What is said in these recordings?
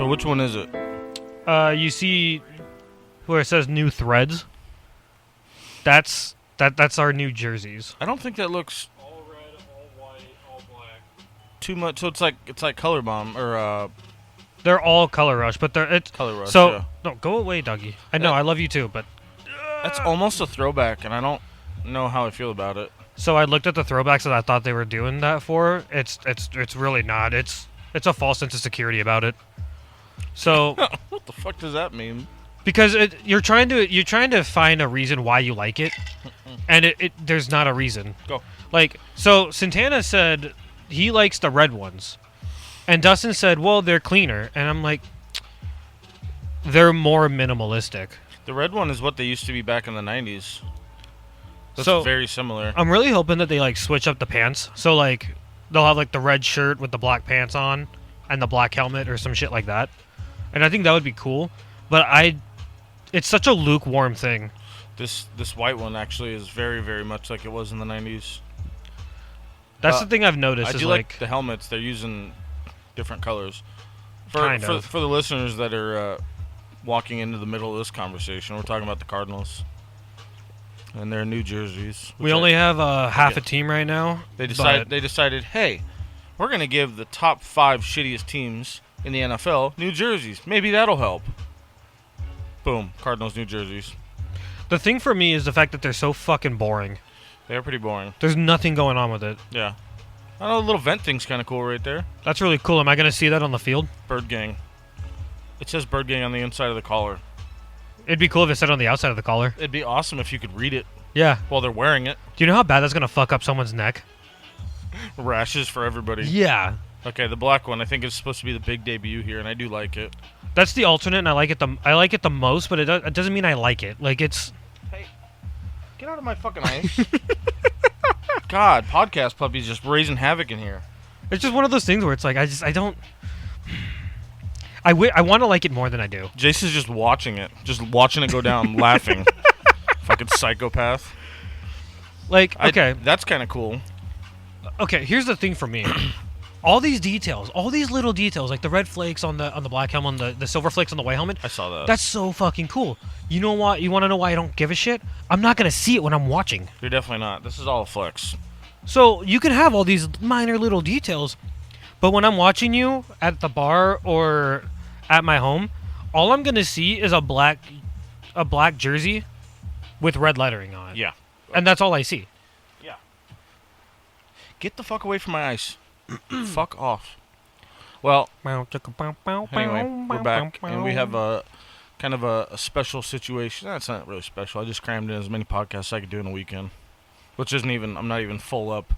So which one is it? You see where it says new threads? That's our new jerseys. I don't think that looks All red, all white, all black. too much. So it's like Color Bomb or They're all color rush, but it's Color Rush. so yeah. no, go away, Dougie. I know I love you too, but That's almost a throwback, and I don't know how I feel about it. so I looked at the throwbacks that I thought they were doing that for. It's really not. It's a false sense of security about it. So What the fuck does that mean? because you're trying to find a reason why you like it, and there's not a reason. Go. Like, so Santana said he likes the red ones, and Dustin said, well, they're cleaner, and I'm like, they're more minimalistic. The red one is what they used to be back in the 90s. That's So- very similar. I'm really hoping that they like switch up the pants, so like they'll have like the red shirt with the black pants on, and the black helmet or some shit like that, and I think that would be cool. But it's such a lukewarm thing. This white one actually is very, very much like it was in the 90s. That's the thing I've noticed. I is do like the helmets. They're using different colors. For the listeners that are walking into the middle of this conversation, we're talking about the Cardinals and their new jerseys. we only have half a team right now. They decided, hey, we're gonna give the top 5 shittiest teams in the NFL new jerseys. Maybe that'll help. Boom, Cardinals new jerseys. The thing for me is the fact that they're so fucking boring. They're pretty boring. There's nothing going on with it. Yeah. I know the little vent thing's kind of cool right there. That's really cool. Am I going to see that on the field? Bird Gang. It says Bird Gang on the inside of the collar. It'd be cool if it said on the outside of the collar. It'd be awesome if you could read it Yeah. while they're wearing it. Do you know how bad that's going to fuck up someone's neck? Rashes for everybody. Yeah. Okay, the black one I think is supposed to be the big debut here, and I do like it. That's the alternate, and I like it the most, but it doesn't mean I like it. Like, it's... Hey, get out of my fucking ice. God, podcast puppy's just raising havoc in here. It's just one of those things where it's like, I don't... I want to like it more than I do. Jason's just watching it go down, laughing. Fucking psychopath. Like, okay. That's kind of cool. Okay, here's the thing for me. All these details, all these little details, like the red flakes on the black helmet, the silver flakes on the white helmet. I saw that. That's so fucking cool. You know what? You want to know why I don't give a shit? I'm not going to see it when I'm watching. You're definitely not. This is all a flex. So you can have all these minor little details, but when I'm watching you at the bar or at my home, all I'm going to see is a black jersey with red lettering on it. Yeah. And that's all I see. Yeah. Get the fuck away from my ice. Fuck off. Well, anyway, we're back, and we have a kind of a special situation. That's not really special. I just crammed in as many podcasts as I could do in a weekend, which isn't even. I'm not even full up.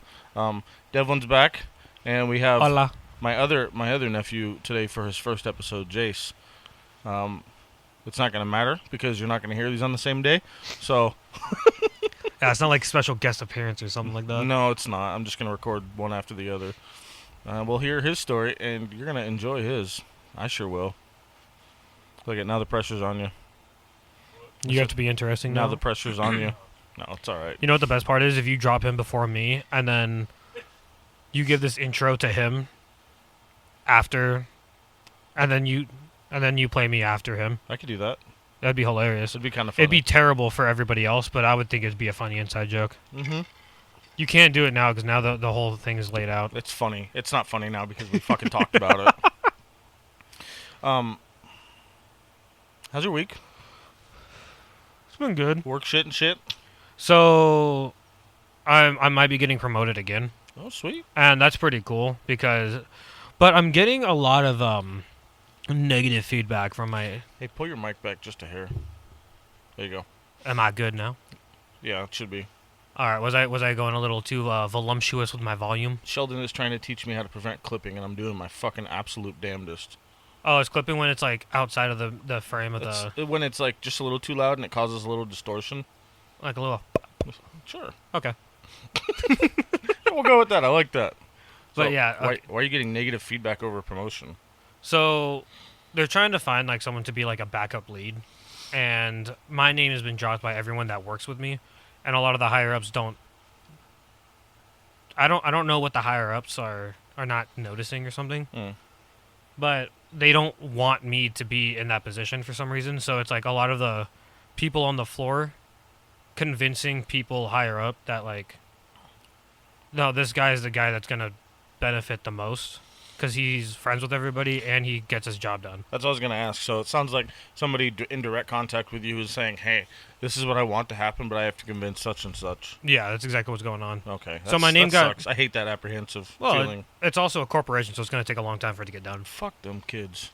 Devlyn's back, and we have Hola. my other nephew today for his first episode, Jace. It's not going to matter because you're not going to hear these on the same day. So Yeah, it's not like special guest appearance or something like that. no, it's not. I'm just going to record one after the other. We'll hear his story, and you're going to enjoy his. I sure will. Look at now the pressure's on you. You have to be interesting Now now. the pressure's on you. No, it's all right. You know what the best part is? If you drop him before me, and then you give this intro to him after, and then you play me after him. I could do that. That'd be hilarious. It'd be kind of funny. It'd be terrible for everybody else, but I would think it'd be a funny inside joke. Mm-hmm. You can't do it now because now the whole thing is laid out. It's funny. It's not funny now because we fucking talked about it. How's your week? It's been good. Work shit and shit? So, I might be getting promoted again, Oh, sweet. and that's pretty cool but I'm getting a lot of negative feedback from my. Hey, pull your mic back just a hair. There you go. Am I good now? Yeah, it should be. All right. Was I going a little too voluptuous with my volume? Sheldon is trying to teach me how to prevent clipping, and I'm doing my fucking absolute damnedest. Oh, it's clipping when it's like outside of the frame of the When it's like just a little too loud and it causes a little distortion. like a little. Sure. Okay. We'll go with that. I like that. But So, yeah, okay. Why are you getting negative feedback over promotion? So they're trying to find like someone to be like a backup lead, and my name has been dropped by everyone that works with me, and a lot of the higher ups don't. I don't know what the higher ups are not noticing or something. Mm. But they don't want me to be in that position for some reason. So it's like a lot of the people on the floor convincing people higher up that like, no, this guy is the guy that's gonna benefit the most because he's friends with everybody and he gets his job done. That's what I was going to ask. So it sounds like somebody in direct contact with you is saying, hey, this is what I want to happen, but I have to convince such and such. Yeah, that's exactly what's going on. Okay. So my name that got- sucks. I hate that apprehensive feeling. It's also a corporation, so it's gonna take a long time for it to get done. Fuck them kids.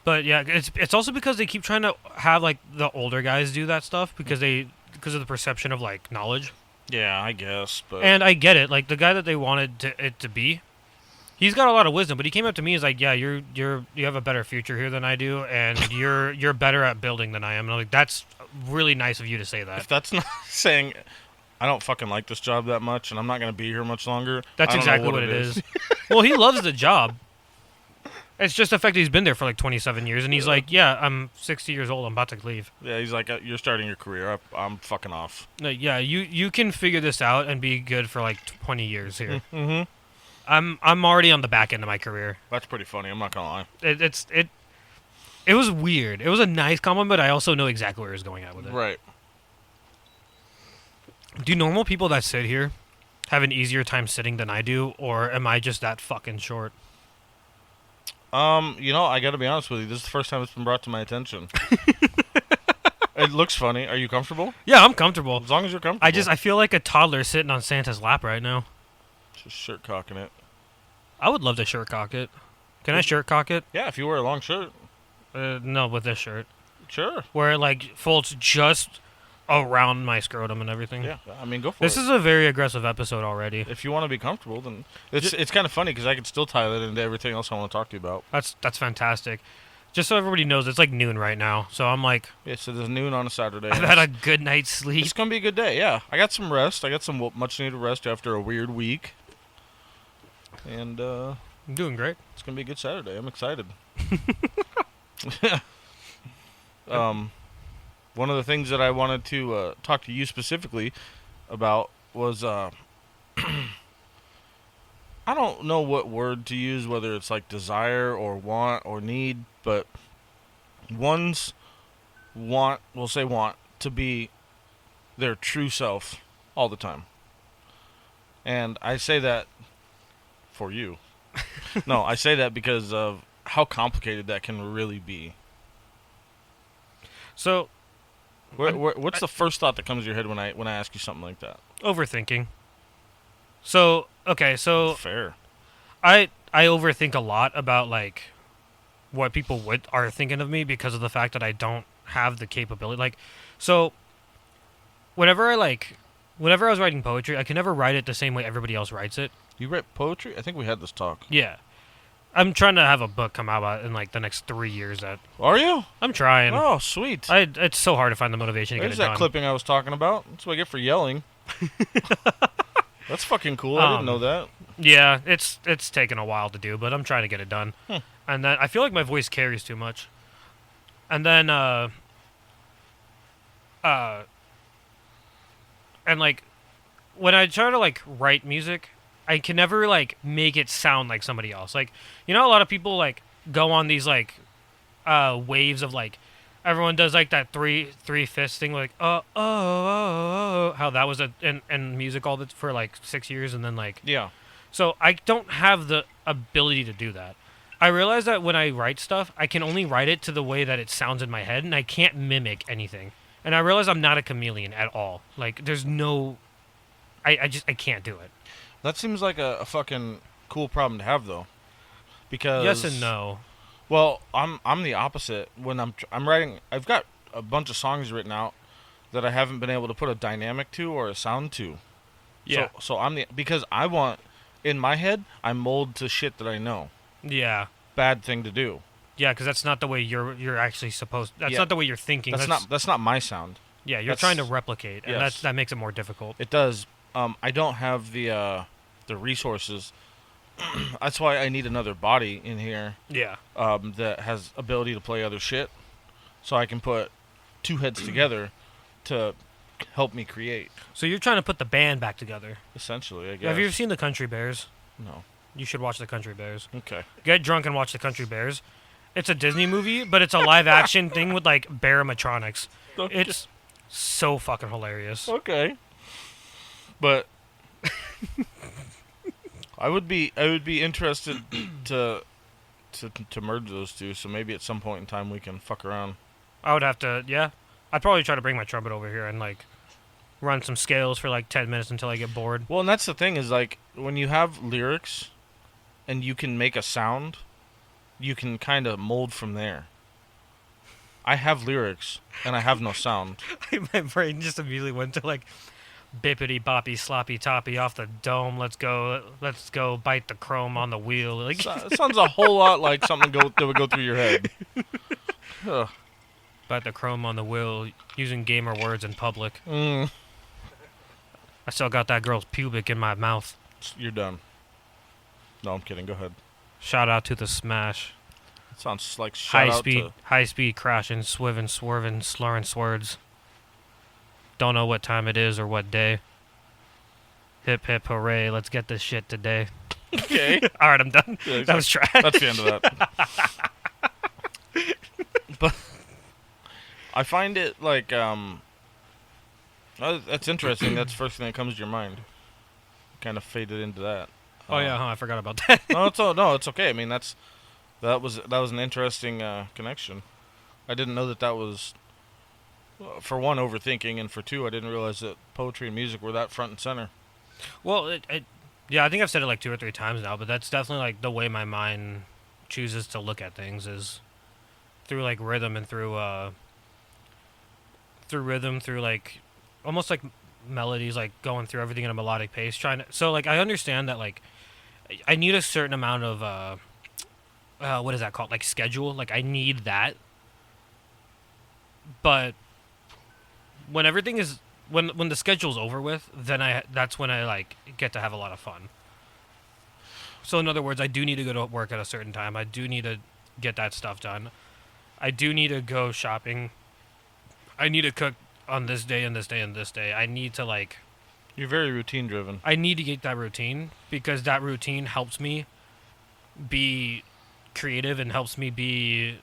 But yeah, it's also because they keep trying to have like the older guys do that stuff because of the perception of like knowledge. Yeah, I guess, but... And I get it. Like the guy that they wanted it to be, he's got a lot of wisdom. But he came up to me, he's like, "Yeah, you have a better future here than I do, and you're better at building than I am." And I'm like, "That's really nice of you to say that." If that's not saying I don't fucking like this job that much and I'm not going to be here much longer, That's I don't know exactly what it is. Well, he loves the job. It's just the fact that he's been there for like 27 years, and he's like, "Yeah, I'm 60 years old. I'm about to leave." Yeah, he's like, you're starting your career. I'm fucking off. Like, yeah, you can figure this out and be good for like 20 years here. Mm-hmm. I'm already on the back end of my career. That's pretty funny. I'm not going to lie. It was weird. It was a nice compliment, but I also know exactly where he's going at with it. Right. Do normal people that sit here have an easier time sitting than I do, or am I just that fucking short? I got to be honest with you. This is the first time it's been brought to my attention. It looks funny. Are you comfortable? Yeah, I'm comfortable. As long as you're comfortable. I feel like a toddler sitting on Santa's lap right now. Just shirt cocking it. I would love to shirt cock it. Can I shirt cock it? Yeah, if you wear a long shirt. No, with this shirt. Sure. Where it like folds just around my scrotum and everything. Yeah, I mean, go for This it. is a very aggressive episode already. If you want to be comfortable, then it's kind of funny because I could still tie that into everything else I want to talk to you about. That's fantastic. Just so everybody knows, it's like noon right now, so I'm like, Yeah, so there's noon on a Saturday. I've had a good night's sleep. It's gonna be a good day. Yeah, I got some rest. I got some much needed rest after a weird week, and I'm doing great. it's gonna be a good Saturday. I'm excited. One of the things that I wanted to talk to you specifically about was I don't know what word to use, whether it's like desire or want or need, but we'll say want to be their true self all the time. And I say that for you. No, I say that because of how complicated that can really be. So, What's the first thought that comes to your head when I ask you something like that? overthinking. So, okay, so Fair. I overthink a lot about like what people are thinking of me because of the fact that I don't have the capability. Like, so whenever I was writing poetry, I can never write it the same way everybody else writes it. You write poetry? I think we had this talk. Yeah, I'm trying to have a book come out in like the next 3 years. That Are you? I'm trying. Oh, sweet. It's so hard to find the motivation to There's get it that done. clipping I was talking about. That's what I get for yelling. That's fucking cool. I didn't know that. Yeah, it's taken a while to do, but I'm trying to get it done. And then I feel like my voice carries too much. And then and like when I try to like write music, I can never like make it sound like somebody else. Like, you know, a lot of people like go on these like waves of like everyone does like that three fist thing, like how that was in music for like 6 years, and then like Yeah. so I don't have the ability to do that. I realize that when I write stuff, I can only write it to the way that it sounds in my head, and I can't mimic anything. And I realize I'm not a chameleon at all. Like, there's no... I can't do it. That seems like a fucking cool problem to have, though. Because... Yes and no. Well, I'm the opposite. When I'm writing... I've got a bunch of songs written out that I haven't been able to put a dynamic to or a sound to. Yeah. So I'm the... Because I want... In my head, I mold to shit that I know. Yeah. Bad thing to do. Yeah, because that's not the way you're actually supposed... That's Yeah. not the way you're thinking. That's not my sound. Yeah, you're that's- trying to replicate, and yes. that makes it more difficult. It does. I don't have the resources. That's why I need another body in here Yeah. that has ability to play other shit, so I can put two heads together to help me create. So you're trying to put the band back together. Essentially, I guess. Have you ever seen the Country Bears? No. You should watch The Country Bears. Okay. Get drunk and watch The Country Bears. It's a Disney movie, but it's a live action thing with like bear animatronics. Okay. It's so fucking hilarious. Okay. But I would be interested to merge those two. So maybe at some point in time we can fuck around. I would have to, yeah. I'd probably try to bring my trumpet over here and like run some scales for like 10 minutes until I get bored. Well, and that's the thing is like when you have lyrics and you can make a sound, you can kind of mold from there. I have lyrics and I have no sound. My brain just immediately went to like bippity boppy sloppy toppy off the dome. Let's go bite the chrome on the wheel. Like It sounds a whole lot like something that would go through your head. Ugh. bite the chrome on the wheel using gamer words in public. Mm. I still got that girl's pubic in my mouth. You're done. No, I'm kidding. Go ahead. Shout out to the Smash. It sounds like shout out to... High speed crashing, swerving, slurring swords. Don't know what time it is or what day. Hip hip hooray, let's get this shit today. Okay. Alright, I'm done. Yeah, That was trash. That's the end of that. But I find it like that's interesting. That's the first thing that comes to your mind. Kind of faded into that. Oh yeah, I forgot about that. No, it's okay. I mean, that was an interesting connection. I didn't know that was, for one, overthinking, and for two, I didn't realize that poetry and music were that front and center. Well, yeah, I think I've said it like 2 or 3 times now, but that's definitely like the way my mind chooses to look at things is through like rhythm and through like almost like melodies, like going through everything in a melodic pace. So like I understand that like I need a certain amount of what is that called? Like schedule. Like I need that. But when everything is when the schedule's over with, then that's when I like get to have a lot of fun. So in other words, I do need to go to work at a certain time. I do need to get that stuff done. I do need to go shopping. I need to cook on this day and this day and this day. I need to like... You're very routine driven. I need to get that routine because that routine helps me be creative and helps me be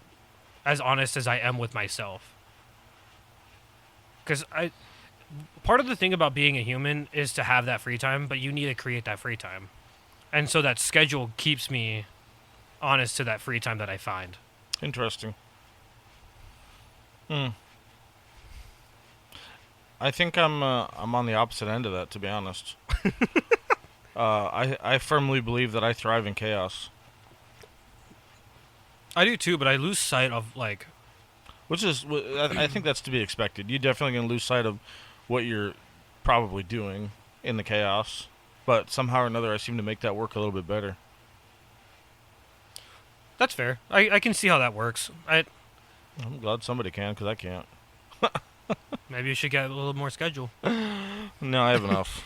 as honest as I am with myself. Because part of the thing about being a human is to have that free time, but you need to create that free time. And so that schedule keeps me honest to that free time that I find. Interesting. I think I'm on the opposite end of that, to be honest. I firmly believe that I thrive in chaos. I do too, but I lose sight of like... Which is, I think that's to be expected. You're definitely going to lose sight of what you're probably doing in the chaos. But somehow or another, I seem to make that work a little bit better. That's fair. I can see how that works. I'm glad somebody can, because I can't. Maybe you should get a little more schedule. No, I have enough.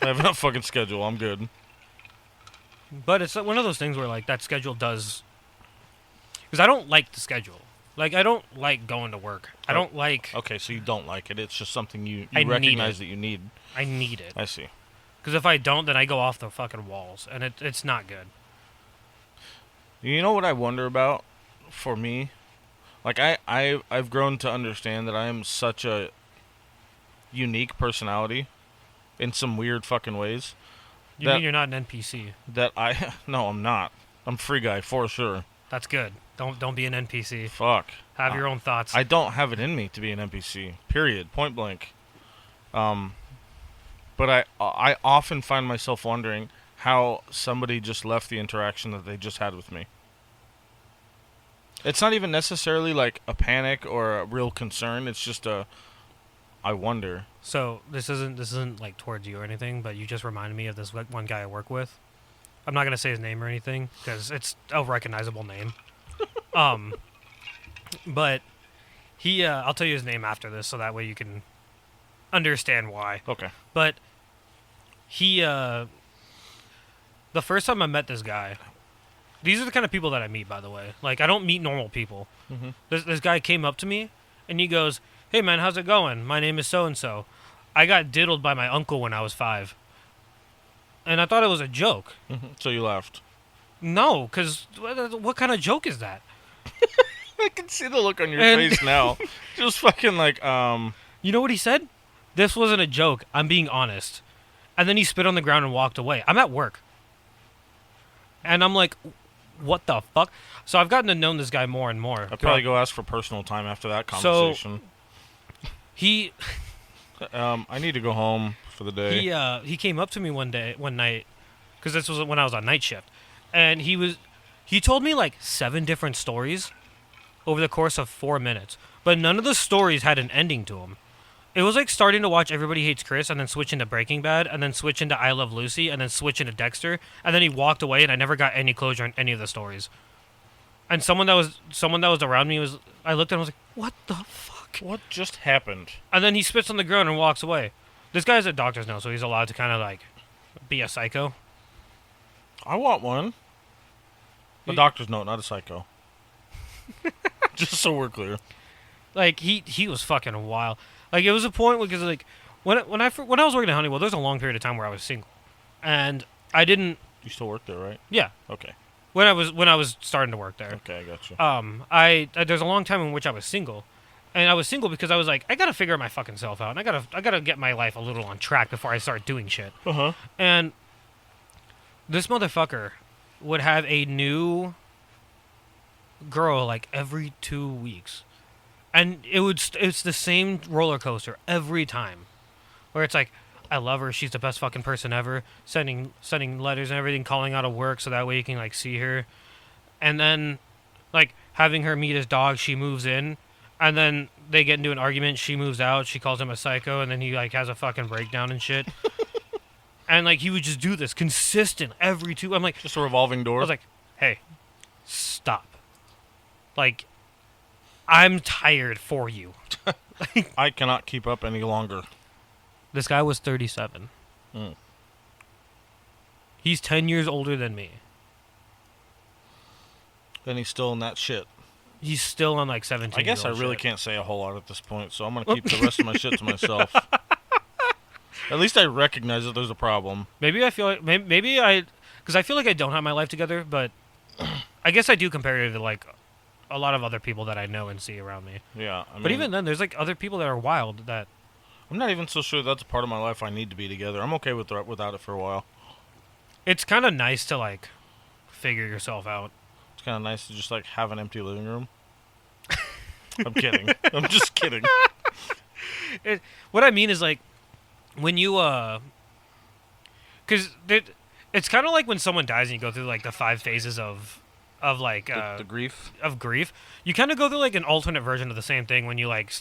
I have enough fucking schedule. I'm good. But it's one of those things where like that schedule does... Because I don't like the schedule. Like, I don't like going to work. I don't like... Okay, so you don't like it. It's just something you I recognize that you need. I need it. I see. Because if I don't, then I go off the fucking walls. And it's not good. You know what I wonder about for me? Like, I've grown to understand that I am such a unique personality in some weird fucking ways. You mean you're not an NPC? No, I'm not. I'm Free Guy, for sure. That's good. Don't be an NPC. Fuck. Have your own thoughts. I don't have it in me to be an NPC. Period. Point blank. But I often find myself wondering how somebody just left the interaction that they just had with me. It's not even necessarily like a panic or a real concern. It's just I wonder. So this isn't like towards you or anything, but you just reminded me of this one guy I work with. I'm not gonna say his name or anything because it's a recognizable name. But he, I'll tell you his name after this, so that way you can understand why. Okay. But he, the first time I met this guy, these are the kind of people that I meet, by the way. Like, I don't meet normal people. Mm-hmm. This guy came up to me, and he goes, "Hey, man, how's it going? My name is so-and-so. I got diddled by my uncle when I was 5. and I thought it was a joke. So you laughed. No, because what kind of joke is that? I can see the look on your And- face now. Just fucking like, You know what he said? This wasn't a joke. I'm being honest. And then he spit on the ground and walked away. I'm at work. And I'm like, what the fuck? So I've gotten to know this guy more and more. I'd probably go ask for personal time after that conversation. He I need to go home for the day. he came up to me one night, because this was when I was on night shift, and he told me like 7 different stories over the course of 4 minutes, but none of the stories had an ending to them. It was like starting to watch Everybody Hates Chris and then switch into Breaking Bad and then switch into I Love Lucy and then switch into Dexter, and then he walked away and I never got any closure on any of the stories. And someone that was around me I looked at him and was like, what the fuck? What just happened? And then he spits on the ground and walks away. This guy's a doctor's now, so he's allowed to kind of like be a psycho. I want one. A doctor's note, not a psycho. Just so we're clear. Like he was fucking wild. Like it was a point because like when I was working at Honeywell, there was a long period of time where I was single, and I didn't. You still work there, right? Yeah. Okay. When I was starting to work there. Okay, I got you. I there's a long time in which I was single, and I was single because I was like, I gotta figure my fucking self out, and I gotta get my life a little on track before I start doing shit. Uh-huh. And this motherfucker would have a new girl like every 2 weeks, and it's the same roller coaster every time, where it's like, I love her, she's the best fucking person ever, sending letters and everything, calling out of work so that way you can like see her, and then like having her meet his dog, she moves in, and then they get into an argument, she moves out, she calls him a psycho, and then he like has a fucking breakdown and shit. And like he would just do this consistent every 2. I'm like, Just a revolving door. I was like, hey, stop. Like, I'm tired for you. I cannot keep up any longer. This guy was 37. Mm. He's 10 years older than me. Then he's still in that shit. He's still on like 17. I guess I really can't say a whole lot at this point, so I'm going to keep the rest of my shit to myself. At least I recognize that there's a problem. Maybe I feel like because I feel like I don't have my life together, but I guess I do compared to like a lot of other people that I know and see around me. Yeah. I mean, But even then, there's like other people that are wild that I'm not even so sure that's a part of my life I need to be together. I'm okay without it for a while. it's kind of nice to like figure yourself out. It's kind of nice to just like have an empty living room. I'm kidding. I'm just kidding. What I mean is like when you because it's kind of like when someone dies and you go through like the 5 phases of like The grief. of grief. You kind of go through like an alternate version of the same thing when you like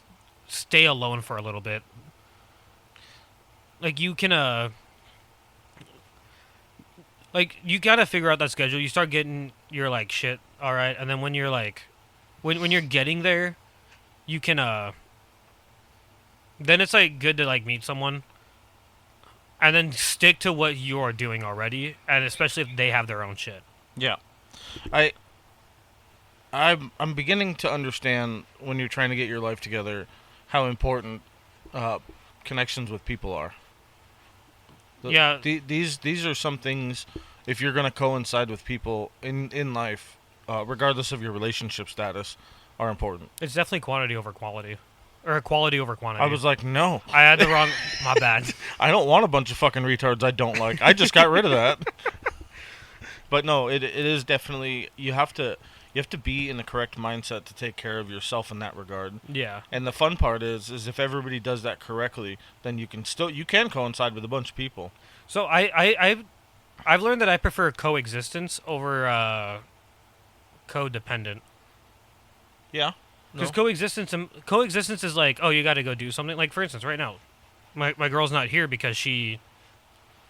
stay alone for a little bit. Like you can like you gotta figure out that schedule. You start getting your like shit all right, and then when you're like when you're getting there, you can then it's like good to like meet someone and then stick to what you're doing already, and especially if they have their own shit. Yeah. I'm beginning to understand when you're trying to get your life together how important connections with people are. Yeah. These are some things, if you're going to coincide with people in life, regardless of your relationship status, are important. It's definitely quantity over quality. Or quality over quantity. I was like, no. I had the wrong... My bad. I don't want a bunch of fucking retards I don't like. I just got rid of that. But no, it is definitely... You have to be in the correct mindset to take care of yourself in that regard. Yeah. And the fun part is if everybody does that correctly, then you can coincide with a bunch of people. So I've learned that I prefer coexistence over codependent. Yeah. Because No. coexistence is like, oh, you got to go do something. Like, for instance, right now, my girl's not here because she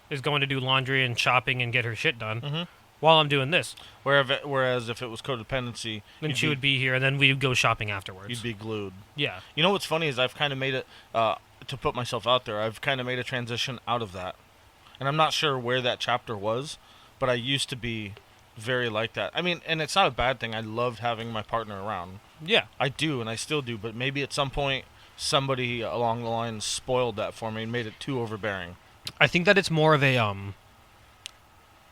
is going to do laundry and shopping and get her shit done Mhm. while I'm doing this. Whereas if it was codependency, Then she would be here, and then we'd go shopping afterwards. You'd be glued. Yeah. You know what's funny is I've kind of made it, to put myself out there, I've kind of made a transition out of that. And I'm not sure where that chapter was, but I used to be very like that. I mean, and it's not a bad thing. I loved having my partner around. Yeah. I do, and I still do, but maybe at some point somebody along the line spoiled that for me and made it too overbearing. I think that it's more of a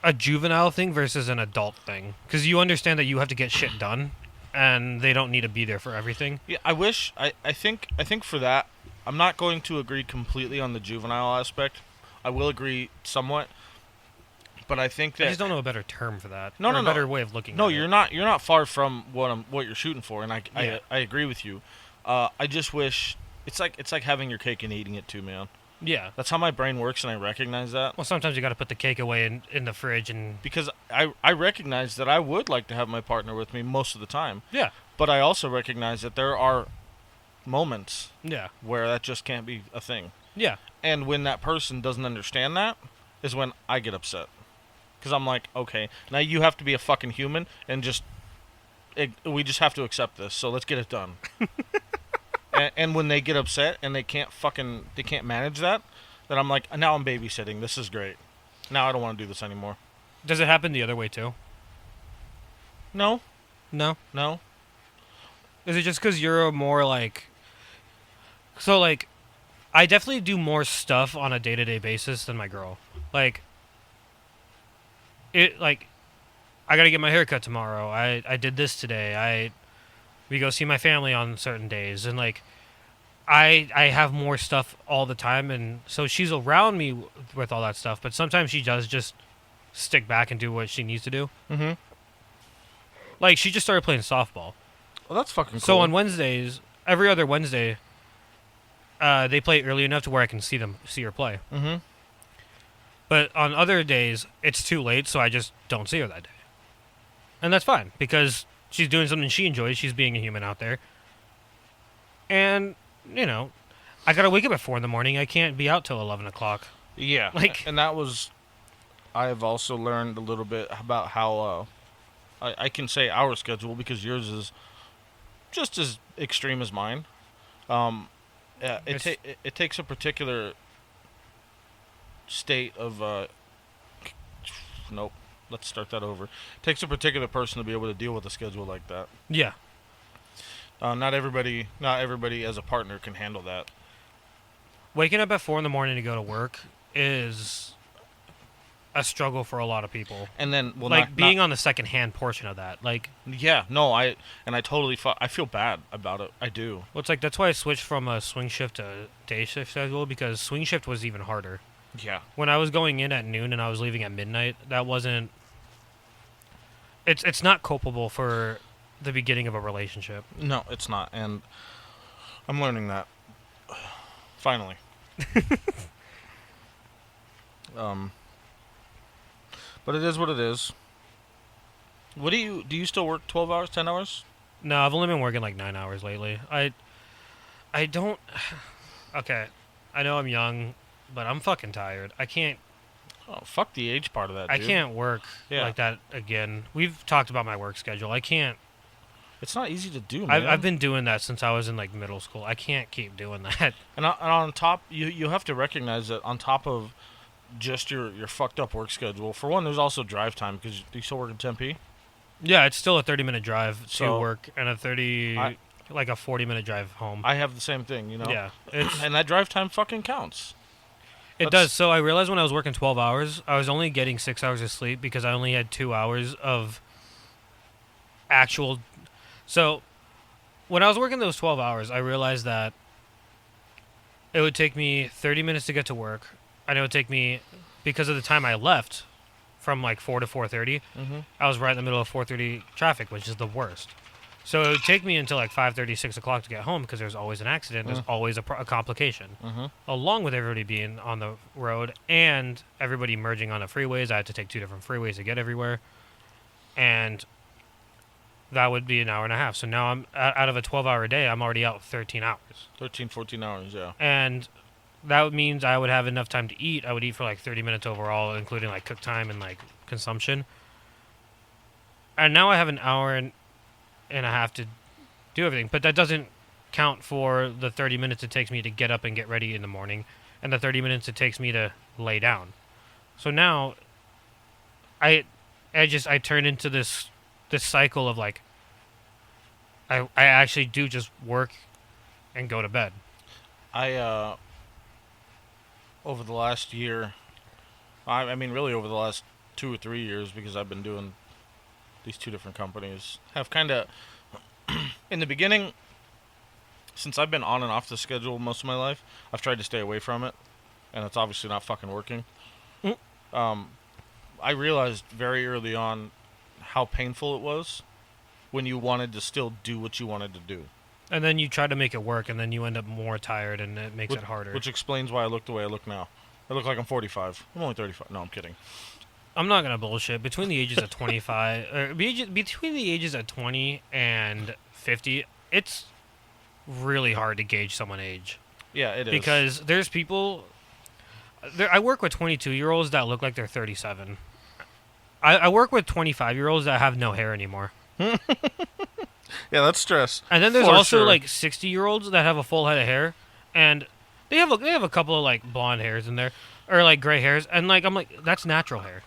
a juvenile thing versus an adult thing, because you understand that you have to get shit done, and they don't need to be there for everything. Yeah, I think for that, I'm not going to agree completely on the juvenile aspect. I will agree somewhat, but I think I that just don't know a better term for that. No, or no, a no. better way of looking no, at you're it. not far from what you're shooting for, and Yeah. I agree with you. I just wish it's like having your cake and eating it too, man. Yeah. That's how my brain works, and I recognize that. Well, sometimes you got to put the cake away in the fridge and. Because I recognize that I would like to have my partner with me most of the time, Yeah. but I also recognize that there are moments Yeah. where that just can't be a thing. Yeah. And when that person doesn't understand that, is when I get upset. Because I'm like, okay, now you have to be a fucking human and we just have to accept this. So let's get it done. and when they get upset and they can't manage that, then I'm like, now I'm babysitting. This is great. Now I don't want to do this anymore. Does it happen the other way too? No, No. no. Is it just because you're a more like. So, like, I definitely do more stuff on a day-to-day basis than my girl. Like, I gotta get my hair cut tomorrow. I did this today. We go see my family on certain days. And, like, I have more stuff all the time. And so she's around me with all that stuff. But sometimes she does just stick back and do what she needs to do. Mm-hmm. Like, she just started playing softball. Well, that's fucking cool. So on Wednesdays, every other Wednesday, they play early enough to where I can see her play. Mm-hmm. But on other days, it's too late, so I just don't see her that day. And that's fine, because she's doing something she enjoys. She's being a human out there. And, you know, I gotta wake up at 4 in the morning. I can't be out till 11 o'clock. Yeah, Like- and that was. I've also learned a little bit about how I can say our schedule because yours is just as extreme as mine. It takes a particular state of nope. Let's start that over. It takes a particular person to be able to deal with a schedule like that. Yeah. Not everybody as a partner can handle that. Waking up at 4 in the morning to go to work is a struggle for a lot of people. And then, well, Like, not, being not, on the second-hand portion of that. Like, yeah, no, I totally, I feel bad about it. I do. well, it's like, that's why I switched from a swing shift to day shift schedule, because swing shift was even harder. Yeah. When I was going in at noon and I was leaving at midnight, that wasn't. It's not culpable for the beginning of a relationship. No, it's not, and I'm learning that. Finally. But it is what it is. What do you still work 12 hours, 10 hours? No, I've only been working like 9 hours lately. I don't. Okay, I know I'm young, but I'm fucking tired. I can't. Oh, fuck the age part of that, I dude. can't work Yeah. like that again. We've talked about my work schedule. I can't. It's not easy to do, man. I've been doing that since I was in like middle school. I can't keep doing that. And on top, you have to recognize that on top of just your fucked up work schedule, for one, there's also drive time, because do you still work in Tempe? Yeah, it's still a 30-minute drive to So, work and a 40-minute drive home. I have the same thing, you know? Yeah, it's And that drive time fucking counts. it That's- does. So I realized when I was working 12 hours, I was only getting 6 hours of sleep because I only had 2 hours of actual. So when I was working those 12 hours, I realized that it would take me 30 minutes to get to work, and it would take me, because of the time I left, from like 4 to 4:30. Mm-hmm. I was right in the middle of 4:30 traffic, which is the worst. So it would take me until like 5:30, 6 o'clock to get home because there's always an accident. There's always a complication. Mm-hmm. Along with everybody being on the road and everybody merging on the freeways, I had to take 2 different freeways to get everywhere. And that would be an hour and a half. So now I'm out of a 12-hour day, I'm already out 13 hours. 13, 14 hours, yeah. And that means I would have enough time to eat. I would eat for like 30 minutes overall, including like cook time and like consumption. And now I have an hour and a half to do everything. But that doesn't count for the 30 minutes it takes me to get up and get ready in the morning, and the 30 minutes it takes me to lay down. So now I turn into this cycle of like I actually do just work and go to bed. Over the last year, I mean, really over the last 2 or 3 years, because I've been doing these 2 different companies, have kind of, in the beginning, since I've been on and off the schedule most of my life, I've tried to stay away from it, and it's obviously not fucking working. I realized very early on how painful it was when you wanted to still do what you wanted to do. And then you try to make it work, and then you end up more tired, and it makes it harder. Which explains why I look the way I look now. I look like I'm 45. I'm only 35. No, I'm kidding. I'm not gonna bullshit. Between the ages of 25, between the ages of 20 and 50, it's really hard to gauge someone's age. Yeah, it is. Because there's people. I work with 22-year-olds that look like they're 37. I work with 25-year-olds that have no hair anymore. Yeah, that's stress. And then there's also like 60-year-olds that have a full head of hair, and they have a couple of like blonde hairs in there, or like gray hairs, and like I'm like, that's natural hair.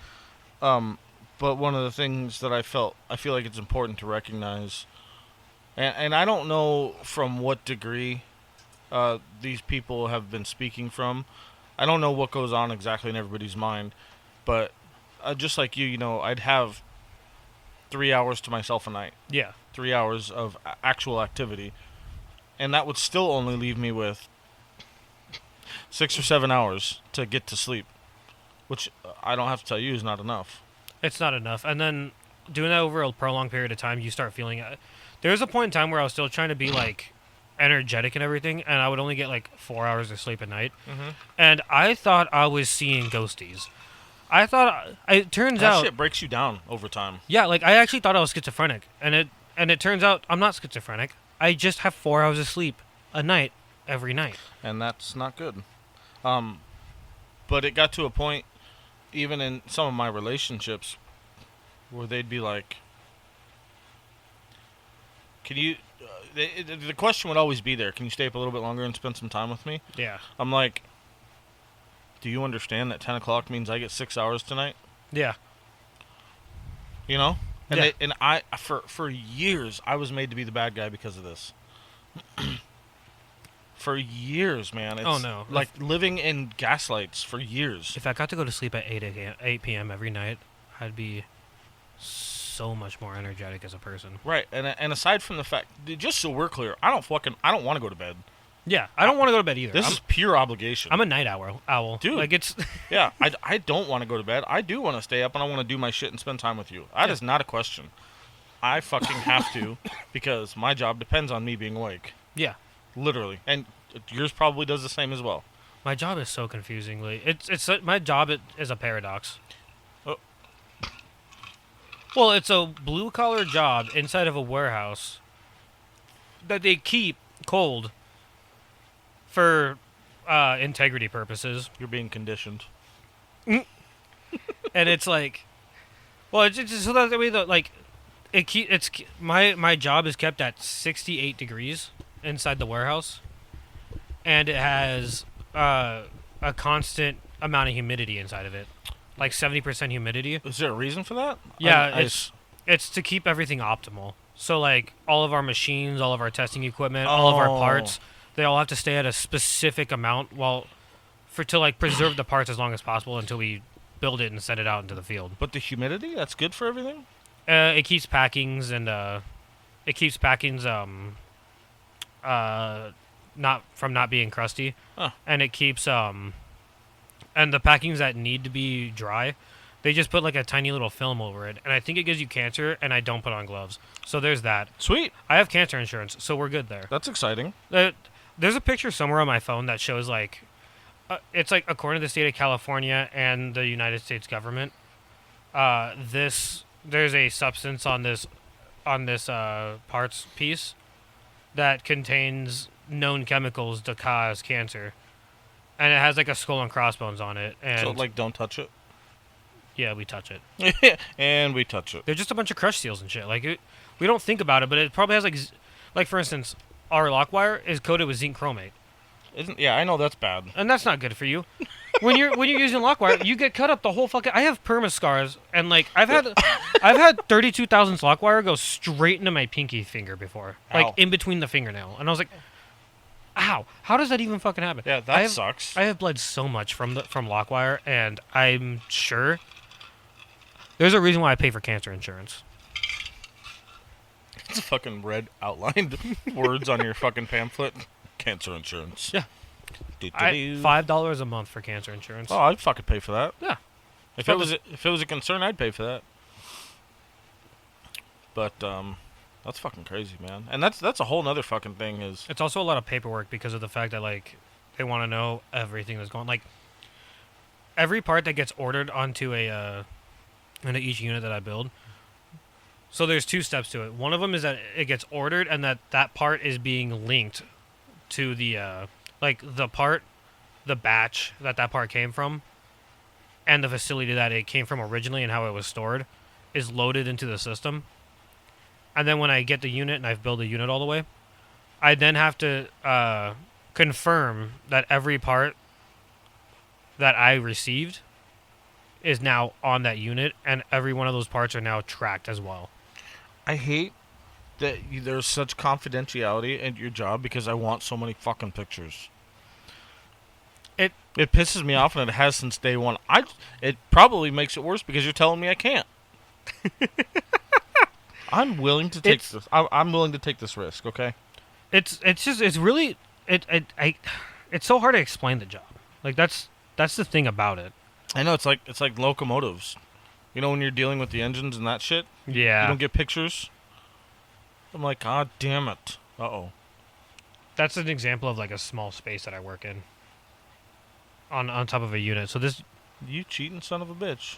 But one of the things that I feel like it's important to recognize, and I don't know from what degree these people have been speaking from. I don't know what goes on exactly in everybody's mind, but just like you know, I'd have 3 hours to myself a night. Yeah. 3 hours of actual activity, and that would still only leave me with 6 or 7 hours to get to sleep, which I don't have to tell you is not enough. It's not enough. And then doing that over a prolonged period of time, you start feeling it. There was a point in time where I was still trying to be like energetic and everything, and I would only get like 4 hours of sleep a night. Mm-hmm. And I thought I was seeing ghosties. I thought it turns out that shit breaks you down over time. Yeah, like I actually thought I was schizophrenic, and it turns out I'm not schizophrenic. I just have 4 hours of sleep a night every night, and that's not good. But it got to a point, even in some of my relationships, where they'd be like, "Can you?" The question would always be there. Can you stay up a little bit longer and spend some time with me? Yeah. I'm like, do you understand that 10 o'clock means I get 6 hours tonight? Yeah. You know? And yeah. I for years I was made to be the bad guy because of this. For years, man. It's like living in gaslights for years. If I got to go to sleep at 8 p.m. every night, I'd be so much more energetic as a person. Right. And aside from the fact, just so we're clear, I don't want to go to bed. Yeah, I don't want to go to bed either. This is pure obligation. I'm a night owl. Dude. Like it's yeah, I don't want to go to bed. I do want to stay up and I want to do my shit and spend time with you. That is not a question. I fucking have to because my job depends on me being awake. Yeah. Literally. And yours probably does the same as well. My job is so confusingly. My job is a paradox. Oh. Well, it's a blue-collar job inside of a warehouse that they keep cold for integrity purposes. You're being conditioned. And it's like, well, it's just so that way that like my job is kept at 68 degrees inside the warehouse, and it has a constant amount of humidity inside of it, like 70% humidity. Is there a reason for that? Yeah, it's to keep everything optimal. So like all of our machines, all of our testing equipment, all of our parts, they all have to stay at a specific amount to like preserve the parts as long as possible until we build it and send it out into the field. But the humidity, that's good for everything? It keeps packings not being crusty. Huh. And it keeps and the packings that need to be dry, they just put like a tiny little film over it, and I think it gives you cancer, and I don't put on gloves. So there's that. Sweet. I have cancer insurance, so we're good there. That's exciting. There's a picture somewhere on my phone that shows like it's like according to the state of California and the United States government, there's a substance on this parts piece that contains known chemicals to cause cancer, and it has like a skull and crossbones on it. And so like, don't touch it. Yeah, we touch it. And we touch it. They're just a bunch of crush seals and shit. Like we don't think about it, but it probably has like for instance, our lock wire is coated with zinc chromate. Yeah, I know that's bad. And that's not good for you. When you're using lock wire, you get cut up the whole fucking. I have perma scars, and like I've had 32,000 lock wire go straight into my pinky finger before, like Ow. in between the fingernail, and I was like, "Ow! How does that even fucking happen?" Yeah, that sucks. I have bled so much from lock wire, and I'm sure There's a reason why I pay for cancer insurance. It's fucking red outlined words on your fucking pamphlet. Cancer insurance. Yeah. $5 a month for cancer insurance. Oh, I'd fucking pay for that. Yeah. If it was a concern, I'd pay for that. But that's fucking crazy, man. And that's a whole nother fucking thing. Is It's also a lot of paperwork because of the fact that like they want to know everything that's going. Like every part that gets ordered onto into each unit that I build. So there's 2 steps to it. One of them is that it gets ordered and that part is being linked to the the batch that part came from, and the facility that it came from originally and how it was stored is loaded into the system. And then when I get the unit and I've built a unit all the way, I then have to confirm that every part that I received is now on that unit, and every one of those parts are now tracked as well. I hate that there's such confidentiality in your job because I want so many fucking pictures. It pisses me off, and it has since day one. It probably makes it worse because you're telling me I can't. I'm willing to take this. I'm willing to take this risk. Okay. It's really it's so hard to explain the job. Like that's the thing about it. I know it's like locomotives. You know when you're dealing with the engines and that shit. Yeah. You don't get pictures. I'm like, God damn it. Uh-oh. That's an example of like a small space that I work in. On top of a unit. So this. You cheating son of a bitch.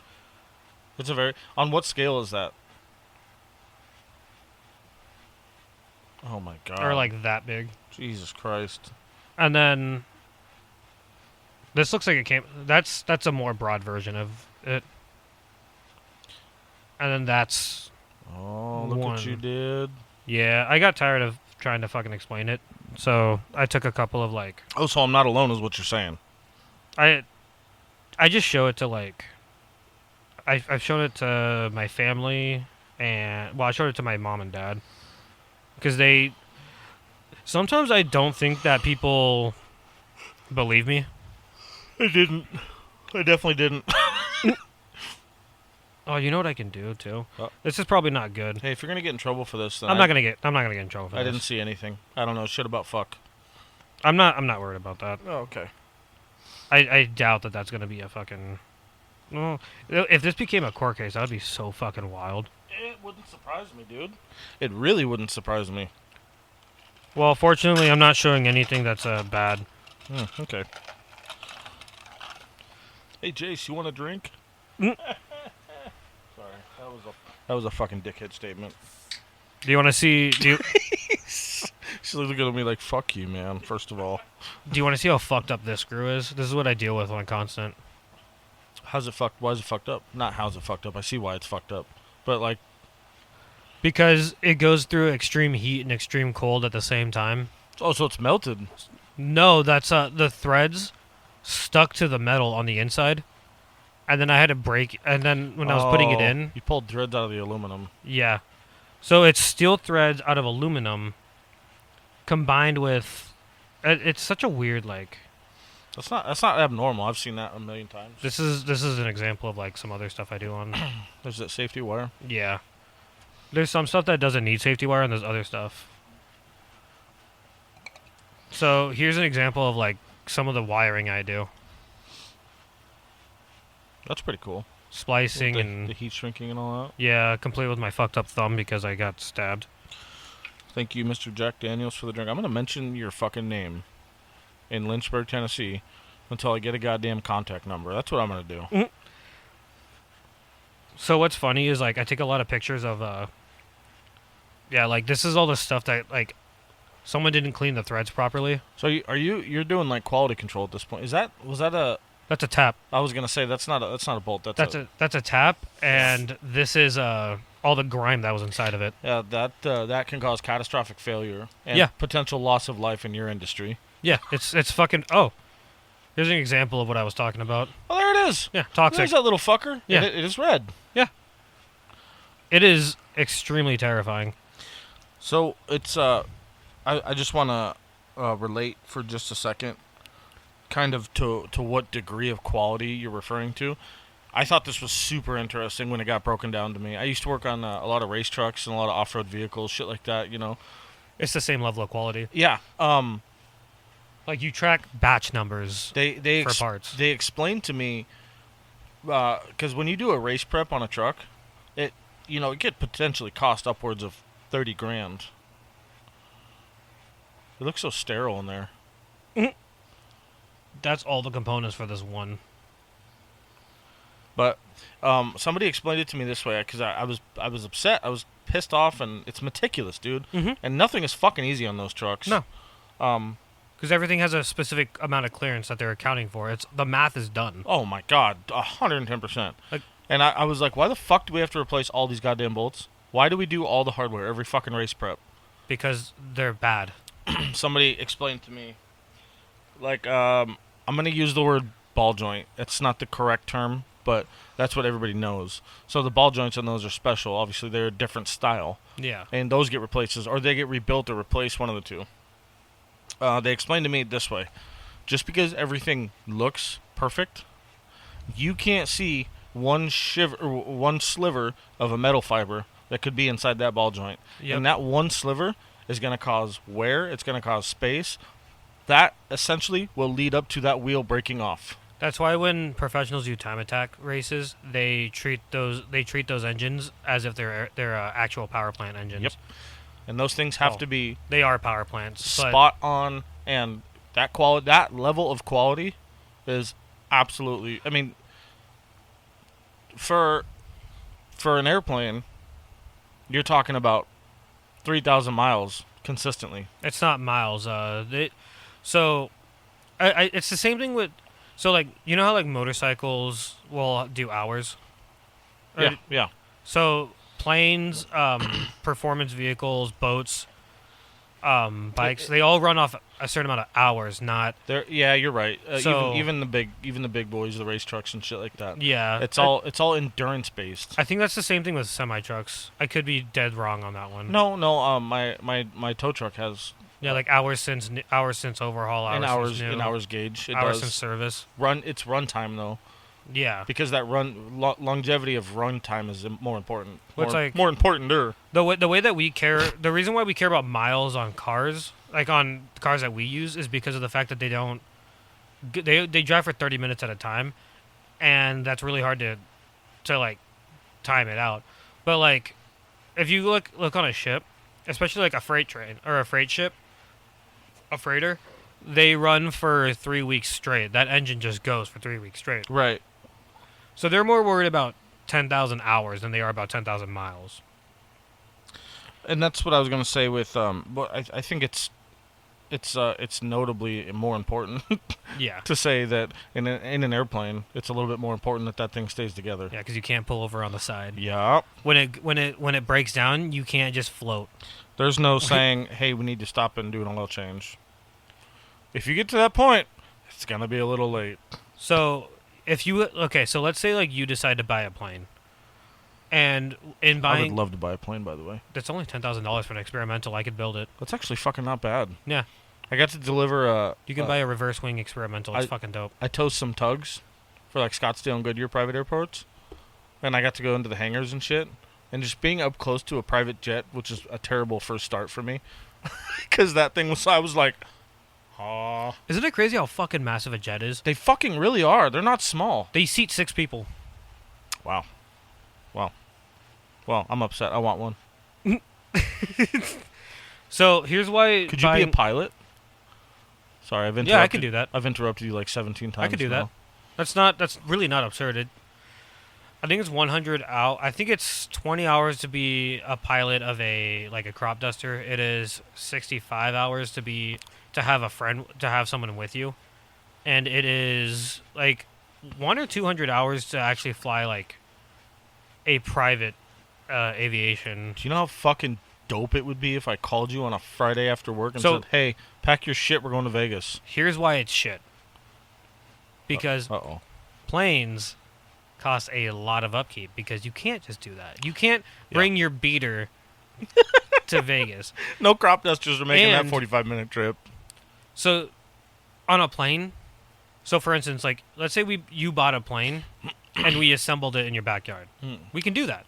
It's on what scale is that? Oh my God. Or like that big. Jesus Christ. And then this looks like it came. That's a more broad version of it. And then that's. Oh, look one. what you did. Yeah, I got tired of trying to fucking explain it, so I took a couple of like. Oh, so I'm not alone, is what you're saying? I just show it to like. I've shown it to my family, and I showed it to my mom and dad, because they. Sometimes I don't think that people believe me. I didn't. I definitely didn't. Oh, you know what I can do too? Oh. This is probably not good. Hey, if you're gonna get in trouble for this, then I'm not gonna get in trouble for I this. didn't see anything. I don't know shit about fuck. I'm not worried about that. Oh, okay. I doubt that that's gonna be a fucking. Well, if this became a court case, that would be so fucking wild. It wouldn't surprise me, dude. It really wouldn't surprise me. Well, fortunately, I'm not showing anything that's bad. Okay. Hey, Jace, you want a drink? Sorry, that was a fucking dickhead statement. Do you want to see? She's looking at me like, "Fuck you, man." First of all, do you want to see how fucked up this screw is? This is what I deal with on constant. how's it fucked? Why is it fucked up? Not how's it fucked up. I see why it's fucked up, but like, because it goes through extreme heat and extreme cold at the same time. oh, so it's melted. No, that's the threads stuck to the metal on the inside, and then I had to break. And then when I was putting it in, you pulled threads out of the aluminum. yeah. So it's steel threads out of aluminum, combined with. It's such a weird like. That's not abnormal. I've seen that a million times. This is an example of like some other stuff I do on. There's that safety wire. Yeah. There's some stuff that doesn't need safety wire, and there's other stuff. So here's an example of like some of the wiring I do. That's pretty cool. Splicing the and heat shrinking and all that. yeah, complete with my fucked up thumb because I got stabbed. Thank you, Mr. Jack Daniels, for the drink. I'm gonna mention your fucking name in Lynchburg, Tennessee, until I get a goddamn contact number. That's what I'm gonna do. So what's funny is like I take a lot of pictures of yeah, like this is all the stuff that like someone didn't clean the threads properly. So you're doing like quality control at this point? Was that a? That's a tap. I was gonna say that's not a bolt. That's a tap, and this is all the grime that was inside of it. Yeah, that can cause catastrophic failure and Yeah. potential loss of life in your industry. Yeah, it's fucking. Oh, here's an example of what I was talking about. Oh, there it is. Yeah, toxic. There's that little fucker. Yeah. It is red. Yeah, it is extremely terrifying. So it's I just want to relate for just a second, kind of to what degree of quality you're referring to. I thought this was super interesting when it got broken down to me. I used to work on a lot of race trucks and a lot of off-road vehicles, shit like that, you know. It's the same level of quality. Yeah. Like you track batch numbers They for parts. They explained to me because when you do a race prep on a truck, it could potentially cost upwards of 30 grand. It looks so sterile in there. That's all the components for this one. But somebody explained it to me this way because I was upset. I was pissed off, and it's meticulous, dude. Mm-hmm. And nothing is fucking easy on those trucks. No. Because everything has a specific amount of clearance that they're accounting for. The math is done. Oh my god, 110%. Like, and I was like, why the fuck do we have to replace all these goddamn bolts? Why do we do all the hardware every fucking race prep? because they're bad. Somebody explained to me, like, I'm gonna use the word ball joint. It's not the correct term, but that's what everybody knows. So the ball joints on those are special. Obviously, they're a different style. Yeah. And those get replaced, or they get rebuilt or replaced, one of the two. They explained to me this way. Just because everything looks perfect, you can't see one sliver of a metal fiber that could be inside that ball joint. Yep. And that one sliver is going to cause wear. It's going to cause space. That essentially will lead up to that wheel breaking off. That's why when professionals do time attack races, they treat those engines as if they're actual power plant engines. Yep. And those things have to be They are power plants. spot on, and that level of quality is absolutely. I mean, for an airplane, you're talking about 3,000 miles consistently. It's not miles. So it's the same thing with. So like you know how like motorcycles will do hours. Right? Yeah. So planes, performance vehicles, boats, bikes, they all run off a certain amount of hours, not. You're right. So- even the big boys, the race trucks and shit like that. Yeah. It's all endurance based. I think that's the same thing with semi trucks. I could be dead wrong on that one. No. My tow truck has Yeah, like hours since overhaul, hours since new, hours gauge. It hours does since service. It's run time though, Yeah. because that longevity of run time is more important. Well, it's like- more importanter. The way that we care, the reason why we care about miles on cars, like on cars that we use, is because of the fact that they drive for 30 minutes at a time, and that's really hard to like time it out. But like, if you look on a ship, especially like a freight train or a freight ship, a freighter, they run for 3 weeks straight. That engine just goes for 3 weeks straight. Right. So they're more worried about 10,000 hours than they are about 10,000 miles. And that's what I was gonna say with but I think it's notably more important Yeah. to say that in an airplane, it's a little bit more important that thing stays together. Yeah, because you can't pull over on the side. Yeah. When it breaks down, you can't just float. There's no saying, hey, we need to stop and do an oil change. If you get to that point, it's gonna be a little late. So so let's say like you decide to buy a plane, and in I buying, would love to buy a plane, by the way. that's only $10,000 for an experimental. I could build it. That's actually fucking not bad. Yeah, I got to deliver a. you can buy a reverse wing experimental. It's I- fucking dope. I towed some tugs for like Scottsdale and Goodyear private airports, and I got to go into the hangars and shit. And just being up close to a private jet, which is a terrible first start for me, because that thing was. I was like, oh. Isn't it crazy how fucking massive a jet is? They fucking really are. They're not small. They seat 6 people. Wow. Well, I'm upset. I want one. So here's why. Could you be a pilot? Sorry, I've interrupted. Yeah, I could do that. I've interrupted you like 17 times. I could do now. that. That's really not absurd. I think it's 100 out. I think it's 20 hours to be a pilot of a crop duster. It is 65 hours to have someone with you, and it is like 100 or 200 hours to actually fly like a private aviation. Do you know how fucking dope it would be if I called you on a Friday after work and So- said, "Hey, pack your shit. We're going to Vegas." Here's why it's shit. Because Uh-oh. planes cost a lot of upkeep because you can't just do that. You can't bring your beater to Vegas. No crop dusters are making And- that 45-minute trip. So on a plane, so for instance, like let's say you bought a plane and we assembled it in your backyard. We can do that.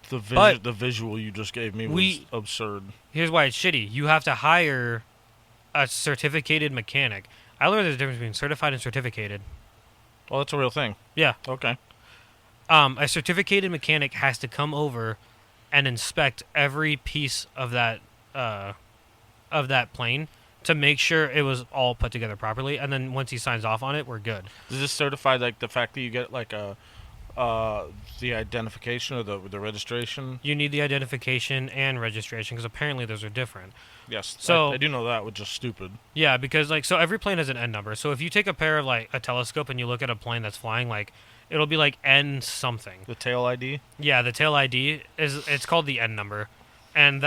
The visual you just gave me was absurd. Here's why it's shitty. You have to hire a certificated mechanic. I learned there's a difference between certified and certificated. Well, that's a real thing. Yeah. Okay. A certificated mechanic has to come over and inspect every piece of that plane to make sure it was all put together properly. And then once he signs off on it, we're good. Does this certify like the fact that you get like the identification or the registration? You need the identification and registration because apparently those are different. Yes. So I do know that, which is stupid. Yeah, because so every plane has an N number. So if you take a pair of like a telescope and you look at a plane that's flying, like it'll be like N something. The tail ID? Yeah, the tail ID it's called the N number. And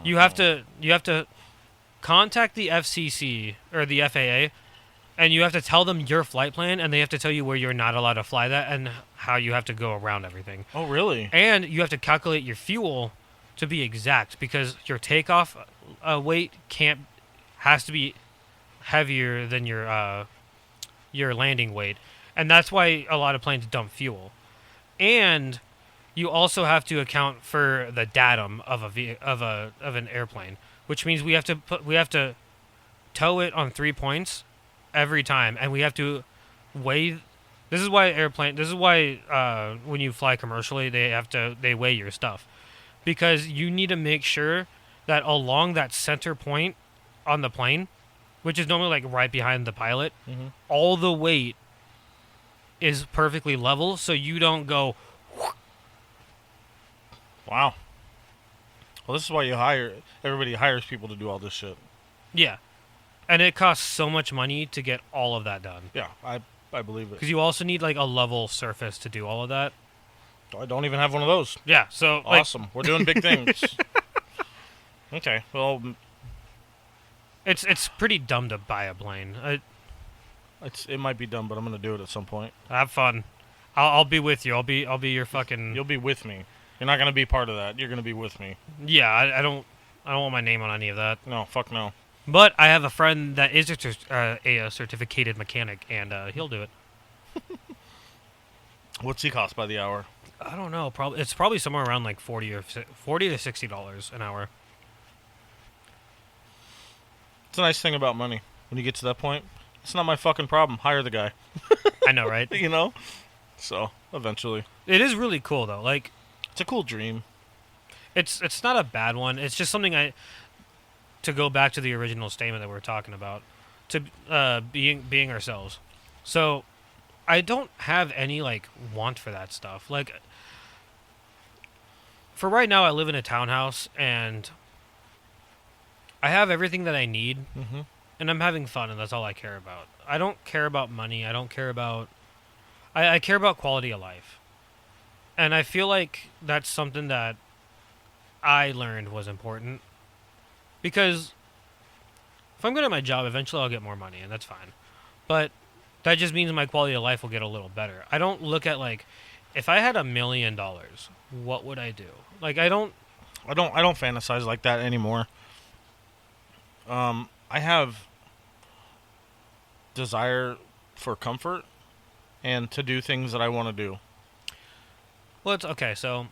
you have to contact the FCC or the FAA and you have to tell them your flight plan and they have to tell you where you're not allowed to fly that and how you have to go around everything. Oh, really? And you have to calculate your fuel to be exact because your takeoff weight has to be heavier than your landing weight, and that's why a lot of planes dump fuel. And you also have to account for the datum of an airplane, which means we have to tow it on 3 points every time, and we have to weigh. This is why when you fly commercially, they weigh your stuff. Because you need to make sure that along that center point on the plane, which is normally like right behind the pilot, all the weight is perfectly level so you don't go. Wow. Well, this is why everybody hires people to do all this shit. Yeah. And it costs so much money to get all of that done. Yeah, I believe it. Because you also need like a level surface to do all of that. I don't even have one of those. Yeah, so awesome. We're doing big things. Okay, well, it's pretty dumb to buy a plane. It might be dumb, but I'm gonna do it at some point. Have fun. I'll be with you. I'll be your fucking. You'll be with me. You're not gonna be part of that. You're gonna be with me. Yeah, I don't want my name on any of that. No, fuck no. But I have a friend that is a certificated mechanic, and he'll do it. What's he cost by the hour? I don't know. It's probably somewhere around like $40 to $60 an hour. It's a nice thing about money. When you get to that point, it's not my fucking problem. Hire the guy. I know, right? You know? So, eventually. It is really cool, though. Like, it's a cool dream. It's not a bad one. It's just something to go back to the original statement that we were talking about, to being ourselves. So, I don't have any, like, want for that stuff. Like, for right now, I live in a townhouse, and I have everything that I need, and I'm having fun, and that's all I care about. I don't care about money. I don't care about... I care about quality of life. And I feel like that's something that I learned was important. Because if I'm good at my job, eventually I'll get more money, and that's fine. But that just means my quality of life will get a little better. I don't look at, like, if I had $1 million, what would I do? Like, I don't fantasize like that anymore. I have desire for comfort and to do things that I want to do. Well, it's okay. So,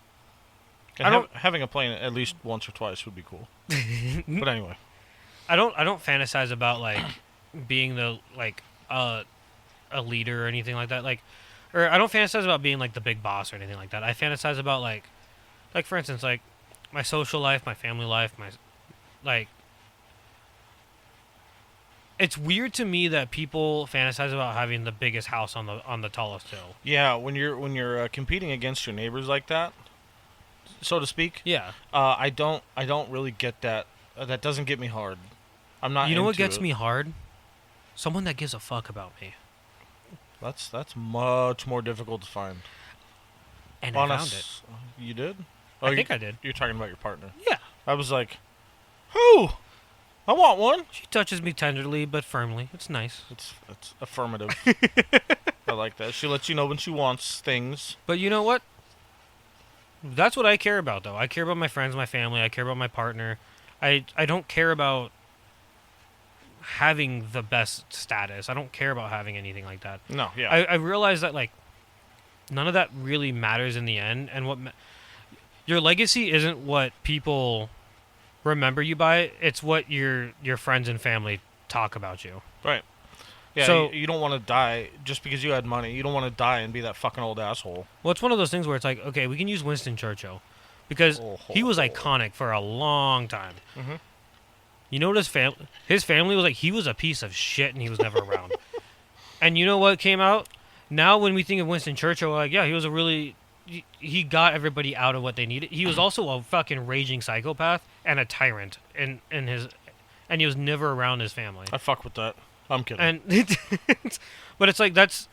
having a plane at least once or twice would be cool. But anyway, I don't fantasize about like being the a leader or anything like that. Like, or I don't fantasize about being like the big boss or anything like that. I fantasize about like for instance, like my social life, my family life, my like. It's weird to me that people fantasize about having the biggest house on the tallest hill. Yeah, when you're competing against your neighbors like that, so to speak. Yeah. I don't really get that. That doesn't get me hard. I'm not. You know what into gets it. me hard? Someone that gives a fuck about me. That's much more difficult to find. And I found it. You did? I think I did. You're talking about your partner. Yeah. I was like, who? I want one. She touches me tenderly but firmly. It's nice. It's affirmative. I like that. She lets you know when she wants things. But you know what? That's what I care about, though. I care about my friends, my family. I care about my partner. I don't care about having the best status. I don't care about having anything like that. No, yeah. I realize that like none of that really matters in the end, and your legacy isn't what people remember you by. It's what your friends and family talk about you. Right. Yeah, So- you don't want to die just because you had money. You don't want to die and be that fucking old asshole. Well, it's one of those things where it's like, okay, we can use Winston Churchill because he was iconic for a long time. Mhm. You know what his family was like? He was a piece of shit and he was never around. And you know what came out? Now when we think of Winston Churchill, we're like, yeah, he was a really... He got everybody out of what they needed. He was also a fucking raging psychopath and a tyrant in his... And he was never around his family. I fuck with that. I'm kidding. And but it's like that's